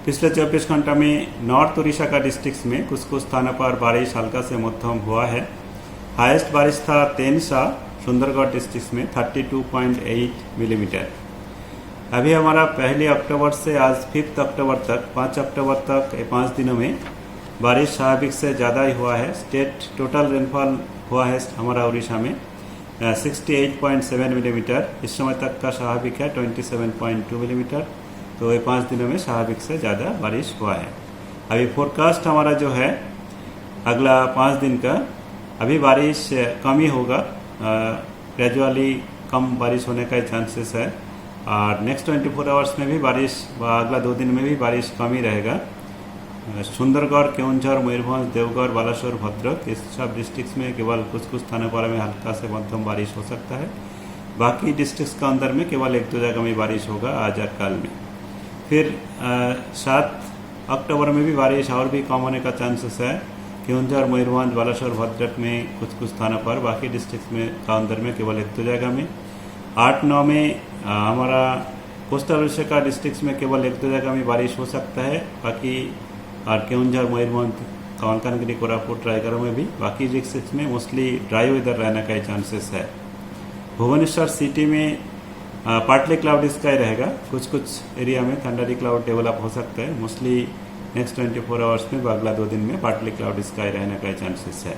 पिछले 24 घंटा में नॉर्थ उड़ीसा का डिस्ट्रिक्ट्स में कुछ कुछ स्थानों पर बारिश हल्का से मध्यम हुआ है। हाईएस्ट बारिश था तेनसा सुंदरगढ़ डिस्ट्रिक्ट में 32.8 मिलीमीटर। अभी हमारा 1 अक्टूबर से आज 5 अक्टूबर तक 5 अक्टूबर तक 5 दिनों में बारिश स्वाभाविक से ज़्यादा ही हुआ है। स्टेट टोटल रेनफॉल हुआ है हमारा उड़ीसा में 68.7 मिलीमीटर। इस समय तक का स्वाभाविक है 27.2 मिलीमीटर। तो ये 5 दिनों में स्वाभाविक से ज़्यादा बारिश हुआ है। अभी फोरकास्ट हमारा जो है अगला 5 दिन का, अभी बारिश कम ही होगा, ग्रेजुअली कम बारिश होने का चांसेस है। और नेक्स्ट 24 आवर्स में भी बारिश, अगला 2 दिन में भी बारिश कम ही रहेगा। सुंदरगढ़, केवंझर, मयूरभंज, देवगढ़, बालासोर, भद्रक, इस सब डिस्ट्रिक्ट्स में केवल कुछ कुछ स्थानों पर में हल्का से मध्यम बारिश हो सकता है। बाकी डिस्ट्रिक्ट्स का अंदर में केवल 1-2 जगह में बारिश होगा आज और कल में। फिर 7 अक्टूबर में भी बारिश और भी कम होने का चांसेस है। केवंझर, मयूरभंज, बालासोर, भद्रक में कुछ कुछ स्थानों पर, बाकी डिस्ट्रिक्ट में का अंदर में केवल 1-2 जगह में। 8-9 में हमारा कोस्टल उड़ीसा का डिस्ट्रिक्ट में केवल 1-2 जगह में बारिश हो सकता है। बाकी और केवंझर, मयूरभंज, मालकानगिरी, कोरापुट, रायगढ़ में भी, बाकी डिस्ट्रिक्ट में मोस्टली ड्राई वेदर रहने का चांसेस है। भुवनेश्वर सिटी में पार्टली क्लाउडी स्काई रहेगा। कुछ कुछ एरिया में थंडरी क्लाउड डेवलप हो सकता है। मोस्टली नेक्स्ट 24 आवर्स में अगला 2 दिन में पार्टली क्लाउडी स्काई रहने का चांसेस है।